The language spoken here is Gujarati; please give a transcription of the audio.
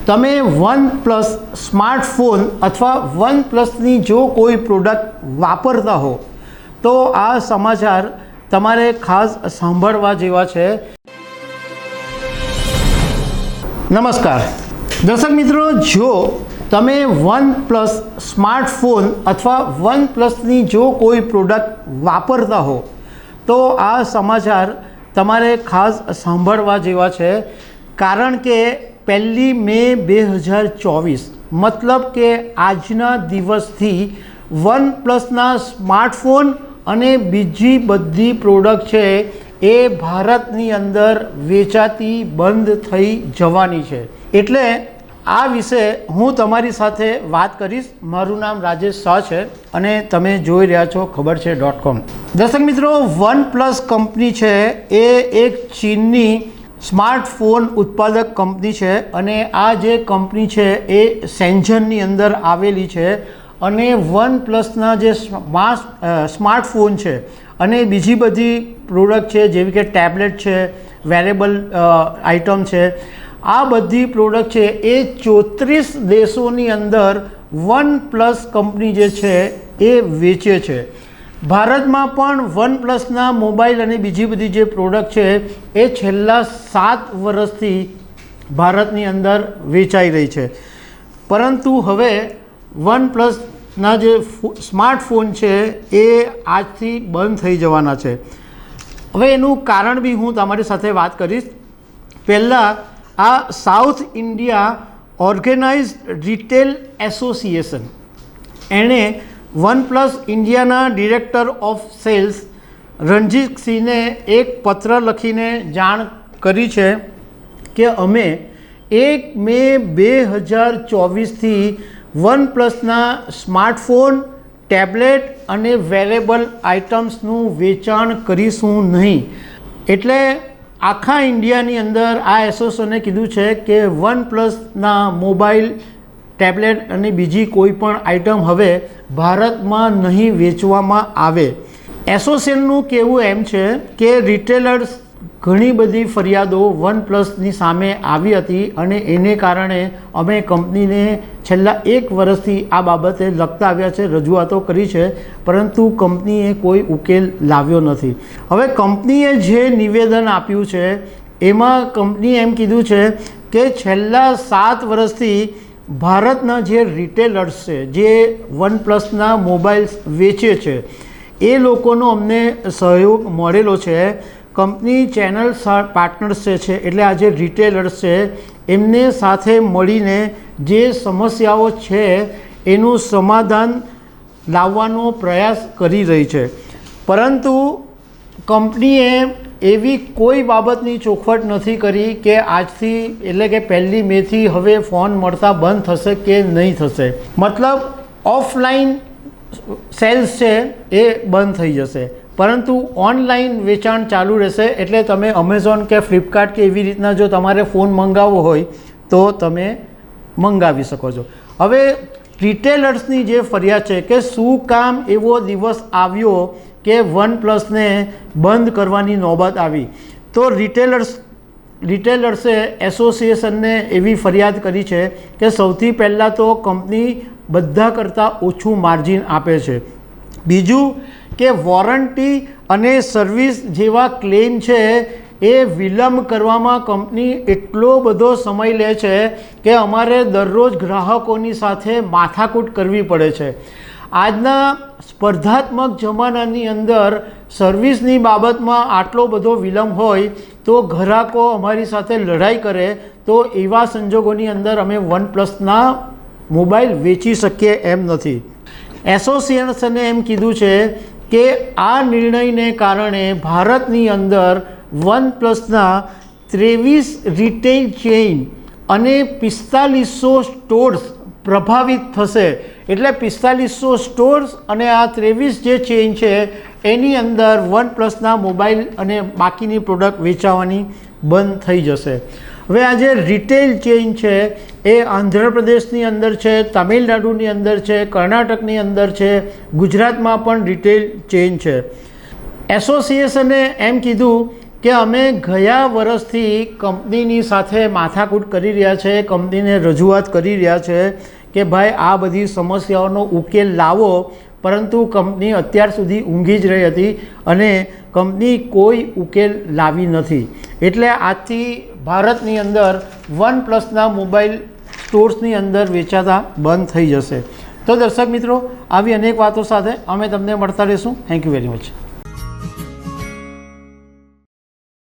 તમે OnePlus સ્માર્ટફોન અથવા OnePlusની જો કોઈ પ્રોડક્ટ વાપરતા હો તો આ સમાચાર તમારે ખાસ સાંભળવા જેવા છે। નમસ્કાર દર્શક મિત્રો, જો તમે OnePlus સ્માર્ટફોન અથવા OnePlusની જો કોઈ પ્રોડક્ટ વાપરતા હો તો આ સમાચાર તમારે ખાસ સાંભળવા જેવા છે, કારણ કે 1 મે 2024 मतलब કે આજના દિવસથી OnePlusના સ્માર્ટફોન અને બીજી બધી પ્રોડક્ટ છે એ ભારતની અંદર વેચાતી બંધ થઈ જવાની છે। એટલે આ વિશે હું તમારી સાથે વાત કરીશ। મારું નામ રાજેશ શાહ છે અને તમે જોઈ રહ્યા છો ખબર છે .com। દર્શક મિત્રો, OnePlus કંપની છે એ એક ચીનની સ્માર્ટફોન ઉત્પાદક કંપની છે અને આ જે કંપની છે એ શેન્ઝનની અંદર આવેલી છે અને OnePlusના જે સ્માર્ટફોન છે અને બીજી બધી પ્રોડક્ટ છે જેવી કે ટેબ્લેટ છે, વેરેબલ આઇટમ છે, આ બધી પ્રોડક્ટ છે એ 34 દેશોની અંદર OnePlus કંપની જે છે એ વેચે છે। ભારતમાં પણ OnePlusના મોબાઈલ અને બીજી બધી જે પ્રોડક્ટ છે એ છેલ્લા 7 વર્ષથી ભારતની અંદર વેચાઈ રહી છે, પરંતુ હવે OnePlusના જે સ્માર્ટફોન છે એ આજથી બંધ થઈ જવાના છે। હવે એનું કારણ બી હું તમારી સાથે વાત કરીશ। પહેલાં આ south India organised retail association એણે OnePlus ઇન્ડિયાના ડિરેક્ટર ઓફ સેલ્સ રણજીત સિંહને એક પત્ર લખીને જાણ કરી છે કે અમે 1 મે 2024થી OnePlusના સ્માર્ટફોન, ટેબ્લેટ અને વેરેબલ આઇટમ્સનું વેચાણ કરીશું નહીં। એટલે આખા ઇન્ડિયાની અંદર આ એસોસિએશને કીધું છે કે OnePlusના મોબાઈલ, ટેબ્લેટ અને બીજી કોઈ પણ આઇટમ હવે ભારતમાં નહીં વેચવામાં આવે। એસોસિએશનનું કહેવું એમ છે કે રિટેલર્સ ઘણી બધી ફરિયાદો OnePlusની સામે આવી હતી અને એને કારણે અમે કંપનીને છેલ્લા 1 વર્ષથી આ બાબતે લખતા આવ્યા છે, રજૂઆતો કરી છે, પરંતુ કંપનીએ કોઈ ઉકેલ લાવ્યો નથી। હવે કંપનીએ જે નિવેદન આપ્યું છે એમાં કંપનીએ એમ કીધું છે કે છેલ્લા 7 વર્ષથી ભારતના જે રિટેલર્સ છે જે OnePlusના મોબાઈલ્સ વેચે છે એ લોકોનો અમને સહયોગ મળેલો છે। કંપની ચેનલ પાર્ટનર્સ છે એટલે આ જે રિટેલર્સ છે એમને સાથે મળીને જે સમસ્યાઓ છે એનું સમાધાન લાવવાનો પ્રયાસ કરી રહી છે, પરંતુ કંપનીએ એવી કોઈ બાબતની ચોખવટ નથી કરી કે આજથી એટલે કે 1 મેથી હવે ફોન મળતા બંધ થશે કે નહીં થશે। મતલબ ઓફલાઈન સેલ્સ છે એ બંધ થઈ જશે, પરંતુ ઓનલાઈન વેચાણ ચાલુ રહેશે। એટલે તમે અમેઝોન કે ફ્લિપકાર્ટ કે એવી રીતના જો તમારે ફોન મંગાવવો હોય તો તમે મંગાવી શકો છો। હવે રિટેલર્સની જે ફરિયાદ છે કે શું કામ એવો દિવસ આવ્યો કે OnePlusને બંધ કરવાની નોબત આવી, તો રિટેલર્સે એસોસિએશનને એવી ફરિયાદ કરી છે કે સૌથી પહેલાં તો કંપની બધા કરતાં ઓછું માર્જિન આપે છે। બીજું કે વોરંટી અને સર્વિસ જેવા ક્લેમ છે એ વિલંબ કરવામાં કંપની એટલો બધો સમય લે છે કે અમારે દરરોજ ગ્રાહકોની સાથે માથાકૂટ કરવી પડે છે। આજના સ્પર્ધાત્મક જમાનાની અંદર સર્વિસની બાબતમાં આટલો બધો વિલંબ હોય તો ગ્રાહકો અમારી સાથે લડાઈ કરે તો એવા સંજોગોની અંદર અમે OnePlusના મોબાઈલ વેચી શકીએ એમ નથી। એસોસિએશને એમ કીધું છે કે આ નિર્ણયને કારણે ભારતની અંદર OnePlusના 23 રિટેલ ચેઇન અને 4500 સ્ટોર્સ પ્રભાવિત થશે। એટલે 4500 સ્ટોર્સ અને આ 23 જે ચેઇન છે એની અંદર OnePlusના મોબાઈલ અને બાકીની પ્રોડક્ટ વેચાવાની બંધ થઈ જશે। હવે આ જે રિટેલ ચેઇન છે એ આંધ્રપ્રદેશની અંદર છે, તમિલનાડુની અંદર છે, કર્ણાટકની અંદર છે, ગુજરાતમાં પણ રિટેલ ચેઇન છે। એસોસિએશને એમ કીધું કે અમે ગયા વર્ષથી કંપનીની સાથે માથાકૂટ કરી રહ્યા છે, કંપનીને રજૂઆત કરી રહ્યા છે કે ભાઈ આ બધી સમસ્યાઓનો ઉકેલ લાવો, પરંતુ કંપની અત્યાર સુધી ઊંઘી જ રહી હતી અને કંપની કોઈ ઉકેલ લાવી નથી. એટલે આજથી ભારતની અંદર OnePlusના મોબાઈલ સ્ટોર્સની અંદર વેચાતા બંધ થઈ જશે. તો દર્શક મિત્રો, આવી અનેક વાતો સાથે અમે તમને મળતા રહીશું. Thank you very much.